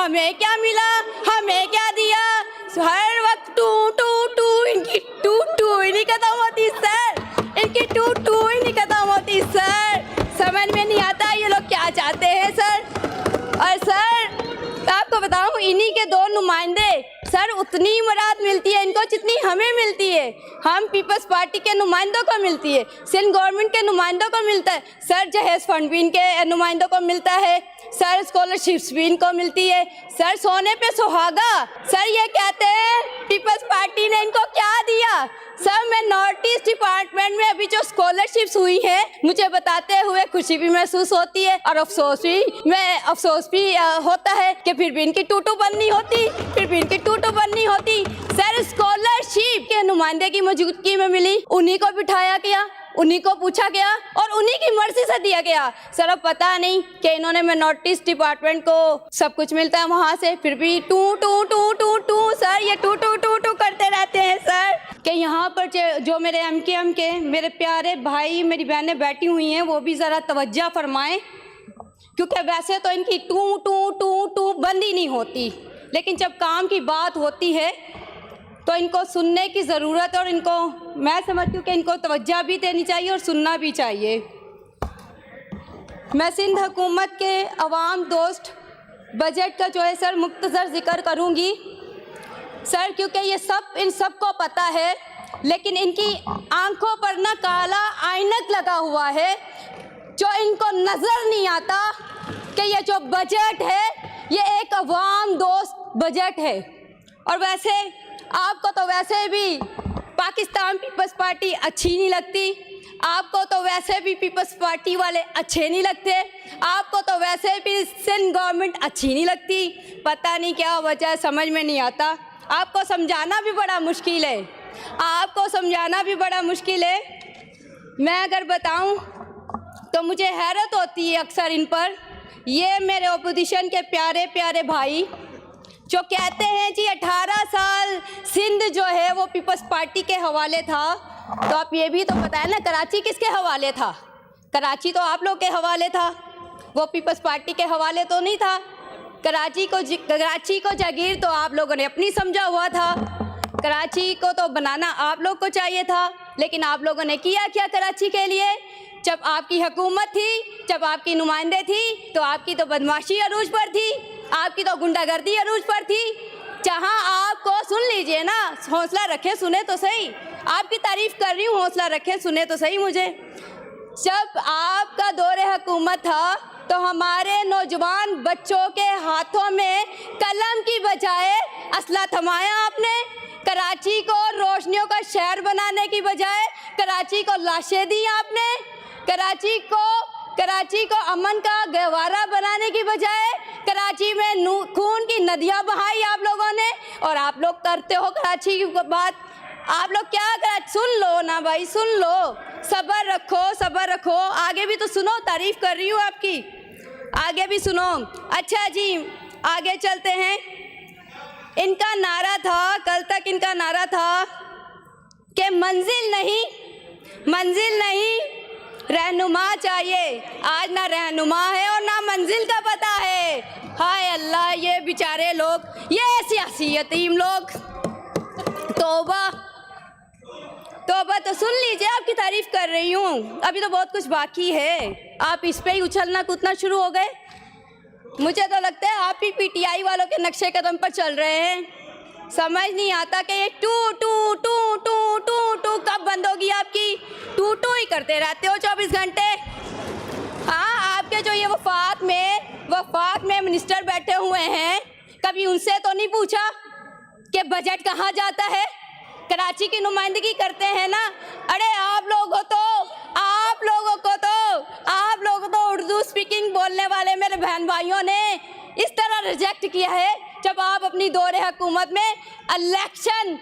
हमें क्या मिला, हमें क्या दिया। हर वक्त टू टू टू, इनकी टू टू ही नहीं खत्म होती सर, इनकी टू टू ही नहीं खत्म होती सर। समझ में नहीं आता ये लोग क्या चाहते हैं सर। और सर आपको बताऊं, इन्हीं के दो नुमाइंदे सर, उतनी मुराद मिलती है इनको जितनी हमें मिलती है। हम पीपल्स पार्टी के नुमाइंदों को मिलती है, सिंध गवर्नमेंट के नुमाइंदों को मिलता है सर, जहेज फंड भी इनके नुमाइंदों को मिलता है सर, स्कॉलरशिप्स भी इनको मिलती है सर। सोने पे सुहागा सर, ये कहते हैं पीपल्स पार्टी ने इनको क्या दिया सर। मैं नॉर्थ ईस्ट डिपार्टमेंट में अभी जो स्कॉलरशिप्स हुई है, मुझे बताते हुए खुशी भी महसूस होती है और अफसोस भी होता है कि फिर भी इनकी टूटू बननी होती, फिर भी इनकी टूटू बननी होती सर। स्कॉलरशिप के नुमाइंदे की मौजूदगी में मिली, उन्हीं को बिठाया गया, उन्हीं को पूछा गया और उन्हीं की मर्जी से दिया गया सर। अब पता नहीं कि इन्होंने, मैं नॉर्थ ईस्ट डिपार्टमेंट को सब कुछ मिलता है वहाँ से, फिर भी टू टू टू टू टू सर, ये टू टू टू टू करते रहते हैं सर। कि यहाँ पर जो मेरे एमकेएम के मेरे प्यारे भाई मेरी बहनें बैठी हुई हैं, वो भी ज़रा तवज्जो फरमाएं, क्योंकि वैसे तो इनकी टू टू टू टू बंद ही नहीं होती, लेकिन जब काम की बात होती है तो इनको सुनने की ज़रूरत है और इनको, मैं समझती हूँ कि इनको तवज्जो भी देनी चाहिए और सुनना भी चाहिए। मैं सिंध हुकूमत के अवाम दोस्त बजट का जो है सर मुख्तसर ज़िक्र करूँगी सर, क्योंकि ये सब इन सब को पता है, लेकिन इनकी आंखों पर ना काला आइनक लगा हुआ है, जो इनको नज़र नहीं आता कि ये जो बजट है ये एक अवाम दोस्त बजट है। और वैसे आपको तो वैसे भी पाकिस्तान पीपल्स पार्टी अच्छी नहीं लगती, आपको तो वैसे भी पीपल्स पार्टी वाले अच्छे नहीं लगते, आपको तो वैसे भी सिंध गवर्नमेंट अच्छी नहीं लगती। पता नहीं क्या वजह, समझ में नहीं आता। आपको समझाना भी बड़ा मुश्किल है, आपको समझाना भी बड़ा मुश्किल है। मैं अगर बताऊं तो मुझे हैरत होती है अक्सर इन पर। ये मेरे ओपोजिशन के प्यारे प्यारे भाई जो कहते हैं जी 18 साल सिंध जो है वो पीपल्स पार्टी के हवाले था, तो आप ये भी तो बताएं ना, कराची किसके हवाले था? कराची तो आप लोग के हवाले था, वो पीपल्स पार्टी के हवाले तो नहीं था। कराची को जागीर तो आप लोगों ने अपनी समझा हुआ था, कराची को तो बनाना आप लोग को चाहिए था, लेकिन आप लोगों ने किया क्या कराची के लिए? जब आपकी हुकूमत थी, जब आपकी नुमाइंदे थी, तो आपकी तो बदमाशी अरूज पर थी, आपकी तो गुंडागर्दी अरूज पर थी। जहां आपको, सुन लीजिए ना, हौसला रखें, सुने तो सही, आपकी तारीफ कर रही हूँ, हौसला रखें, सुने तो सही मुझे। जब आपका दौरे हुकूमत था तो हमारे नौजवान बच्चों के हाथों में कलम की बजाय असला थमाया आपने। कराची को रोशनियों का शहर बनाने की बजाय कराची को लाशें दी आपने। कराची को अमन का गहवारा बनाने की बजाय कराची में खून की नदियां बहाई आप लोगों ने। और आप लोग करते हो कराची की बात, आप लोग क्या कर, सुन लो ना भाई, सुन लो, सब्र रखो, सब्र रखो, आगे भी तो सुनो, तारीफ कर रही हूँ आपकी, आगे भी सुनो। अच्छा जी, आगे चलते हैं। इनका नारा था, कल तक इनका नारा था कि मंजिल नहीं रहनुमा चाहिए। आज ना रहनुमा है और ना मंजिल का पता है। हाय अल्लाह, ये बेचारे लोग, ये सियासी यतीम लोग, तौबा तौबा। तो सुन लीजिए, आपकी तारीफ कर रही हूँ, अभी तो बहुत कुछ बाकी है, आप इस पे ही उछलना कूदना शुरू हो गए। मुझे तो लगता है आप ही पीटीआई वालों के नक्शे कदम पर चल रहे हैं। समझ नहीं आता कि ये टू टू टू टू टू टू कब बंद होगी आपकी? टू टू ही करते रहते हो 24 घंटे। हाँ, आपके जो ये वफात में मिनिस्टर बैठे हुए हैं, कभी उनसे तो नहीं पूछा कि बजट कहाँ जाता है? कराची की नुमाइंदगी करते हैं ना। अरे आप लोगों को उर्दू स्पीकिंग बोलने वाले मेरे बहन भाइयों ने इस तरह रिजेक्ट किया है, जब आप अपनी दौरे हुकूमत में इलेक्शन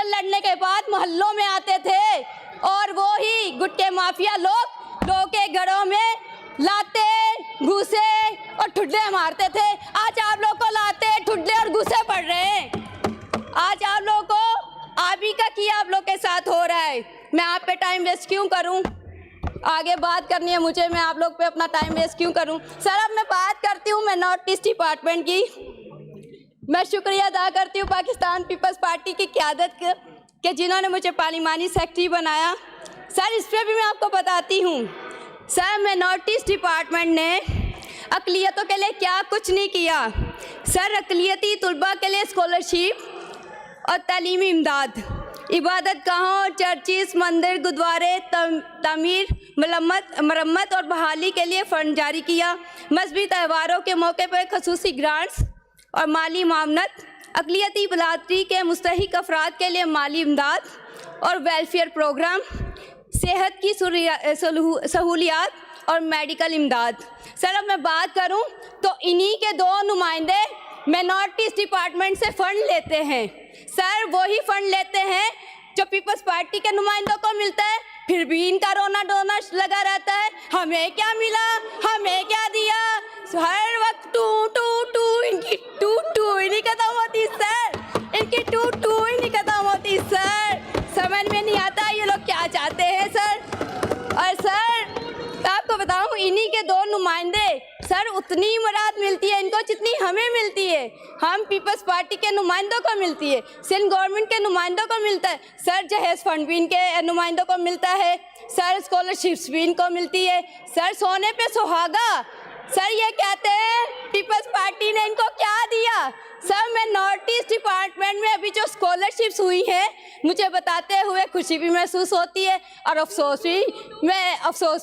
लड़ने के बाद मोहल्लों में आते थे और वो ही गुटके माफिया लोग के घरों में लाते, घूसे और ठुड्डे मारते थे। आज आप लोग को लाते, ठुड्डे और घूसे पड़ रहे हैं। आज आप लोग को आप ही का किया आप लोग के साथ हो रहा है। मैं आप पे टाइम वेस्ट क्यों करूं? आगे बात करनी है मुझे, मैं आप लोग पे अपना टाइम वेस्ट क्यों करूं? सर, अब मैं बात करती हूं मैं नॉर्थ ईस्ट डिपार्टमेंट की। मैं शुक्रिया अदा करती हूँ पाकिस्तान पीपल्स पार्टी की क़यादत के जिन्होंने मुझे पार्लिमानी सेक्रेटरी बनाया। सर इस पर भी मैं आपको बताती हूँ। सर माइनॉरिटीज़ डिपार्टमेंट ने अक़लियतों के लिए क्या कुछ नहीं किया। सर अक़लियती तलबा के लिए स्कॉलरशिप और तालीमी इमदाद, इबादत गाहों, चर्चिस, मंदिर, गुरुद्वारे, तमीर, मरम्मत और बहाली के लिए फ़ंड जारी किया। मजहबी त्यौहारों के मौके पर खसूसी ग्रांट्स और माली मामनत, अक़लियती बरादरी के मुस्तहिक अफराद के लिए माली इमदाद और वेलफेयर प्रोग्राम, सेहत की सहूलियात और मेडिकल इमदाद। सर अब मैं बात करूं तो इन्हीं के दो नुमाइंदे माइनॉरिटीज़ डिपार्टमेंट से फ़ंड लेते हैं। सर वही फ़ंड लेते हैं जो पीपल्स पार्टी के नुमाइंदों को मिलता है, फिर भी इनका रोना डोना लगा रहता है। हमें क्या मिला, हमें क्या दिया, हर वक्त टू टू टू, इनकी टू टू ही नहीं खत्म होती सर, इनकी टू टू ही नहीं खत्म होती सर। समझ में नहीं आता ये लोग क्या चाहते हैं सर। और सर आपको बताऊं इन्हीं के दो नुमाइंदे सर उतनी ही मुराद मिलती है इनको जितनी हमें मिलती है। हम पीपल्स पार्टी के नुमाइंदों को मिलती है, सिंध गवर्नमेंट के नुमाइंदों को मिलता है सर, जहेज फंड भी इनके नुमाइंदों को मिलता है सर, स्कॉलरशिप्स भी इनको मिलती है सर, सोने पे सुहागा। सर ये कहते हैं पीपल्स पार्टी ने इनको क्या दिया। सर माइनॉरिटीज़ डिपार्टमेंट में अभी जो स्कॉलरशिप्स हुई है मुझे बताते हुए खुशी भी महसूस होती है और अफसोस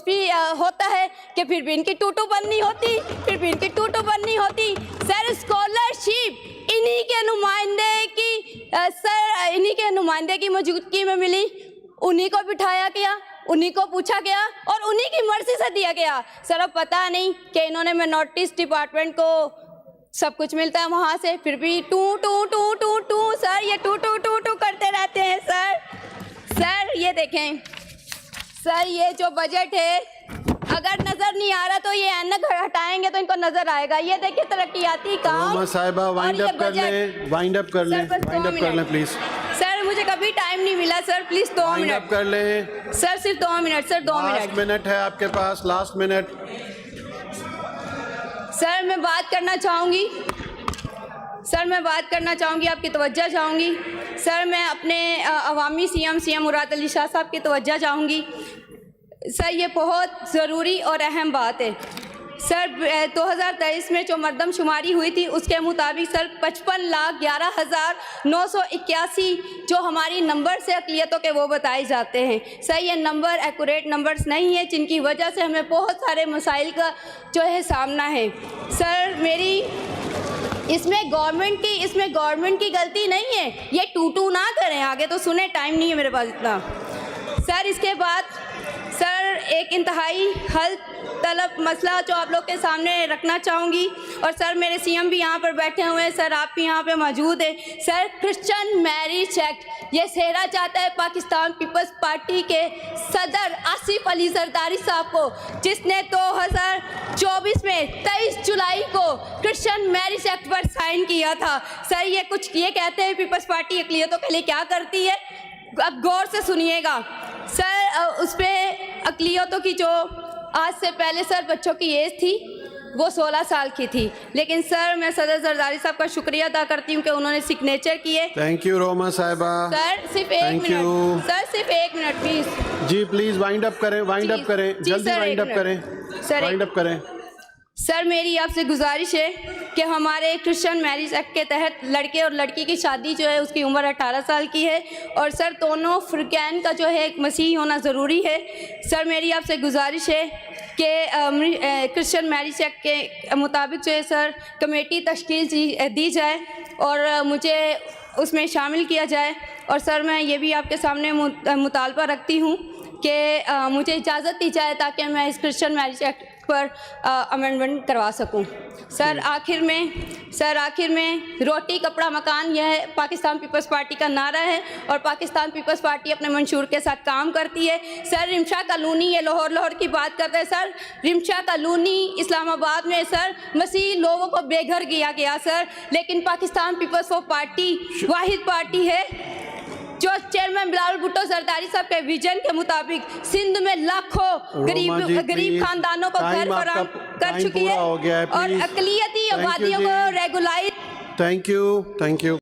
भी होता है कि फिर भी इनकी टूटू बननी होती, फिर भी इनकी टूटू बननी होती। सर स्कॉलरशिप इन्हीं के नुमाइंदे की मौजूदगी में मिली, उन्हीं को बिठाया गया, उन्हीं को पूछा गया और उन्हीं की मर्जी से दिया गया। सर अब पता नहीं कि इन्होंने माइनॉरिटीज़ डिपार्टमेंट को सब कुछ मिलता है वहाँ से, फिर भी टू टू टू टू टू सर ये टू टू टू टू करते रहते हैं सर। सर ये देखें सर ये जो बजट है अगर नज़र नहीं आ रहा तो ये ऐनक हटाएंगे तो इनको नज़र आएगा। ये देखिए तरक्याती काम। साहिबा वाइंड अप कर लें प्लीज़। सर मुझे कभी टाइम नहीं मिला सर, प्लीज़ 2 मिनट कर लें सर, सिर्फ 2 मिनट सर, 2 मिनट। मिनट है आपके पास, लास्ट मिनट। सर मैं बात करना चाहूँगी, आपकी तवज्जो चाहूँगी। सर मैं अपने अवामी सीएम मुराद अली शाह साहब की तवज्जो चाहूँगी। सर ये बहुत ज़रूरी और अहम बात है। सर 2023 में जो मरदमशुमारी हुई थी उसके मुताबिक सर 55,11,981 जो हमारी नंबर से अक़लियतों के वो बताए जाते हैं। सर ये नंबर एक्यूरेट नंबर्स नहीं है जिनकी वजह से हमें बहुत सारे मसाइल का जो है सामना है। सर मेरी इसमें गवर्नमेंट की गलती नहीं है, ये टू ना करें। आगे तो सुने, टाइम नहीं है मेरे पास इतना। सर इसके बाद सर एक इंतहाई हल तलब मसला जो आप लोग के सामने रखना चाहूँगी और सर मेरे सीएम भी यहाँ पर बैठे हुए हैं, सर आप भी यहाँ पे मौजूद हैं। सर क्रिश्चियन मैरिज एक्ट ये सेहरा चाहता है पाकिस्तान पीपल्स पार्टी के सदर आसिफ अली जरदारी साहब को, जिसने 2024 में 23 जुलाई को क्रिश्चियन मैरिज एक्ट पर साइन किया था। सर ये कहते हैं पीपल्स पार्टी अक़लियतों के लिए क्या करती है, अब गौर से सुनिएगा। सर उस पर अक़लियतों की जो आज से पहले सर बच्चों की एज थी वो 16 साल की थी, लेकिन सर मैं सदर जरदारी साहब का शुक्रिया अदा करती हूँ कि उन्होंने सिग्नेचर किए। थैंक यू रोमा साहिबा। सर सिर्फ 1 मिनट सर, सिर्फ 1 मिनट प्लीज़ जी, प्लीज़ वाइंड अप करें, जल्दी वाइंड अप करें। सर मेरी आपसे गुजारिश है कि हमारे क्रिश्चियन मैरिज एक्ट के तहत लड़के और लड़की की शादी जो है उसकी उम्र 18 साल की है और सर दोनों फ़िरक़ैन का जो है एक मसीही होना ज़रूरी है। सर मेरी आपसे गुजारिश है कि क्रिश्चियन मैरिज एक्ट के मुताबिक जो है सर कमेटी तश्कील दी जाए और मुझे उसमें शामिल किया जाए। और सर मैं ये भी आपके सामने मुतालबा रखती हूँ कि मुझे इजाज़त दी जाए ताकि मैं इस क्रिश्चियन मैरिज एक्ट पर अमेंडमेंट करवा सकूं। सर आखिर में रोटी कपड़ा मकान यह पाकिस्तान पीपल्स पार्टी का नारा है और पाकिस्तान पीपल्स पार्टी अपने मंशूर के साथ काम करती है। सर रिमशा कॉलोनी, ये लाहौर की बात करते हैं सर, रिमशा कॉलोनी इस्लामाबाद में सर मसीही लोगों को बेघर किया गया सर, लेकिन पाकिस्तान पीपल्स पार्टी वाहिद पार्टी है जो चेयरमैन बिलावल भुट्टो जरदारी साहब के विजन के मुताबिक सिंध में लाखों गरीब खानदानों को घर फराहम कर चुकी है और अक़लियती आबादियों को रेगुलाइज थैंक यू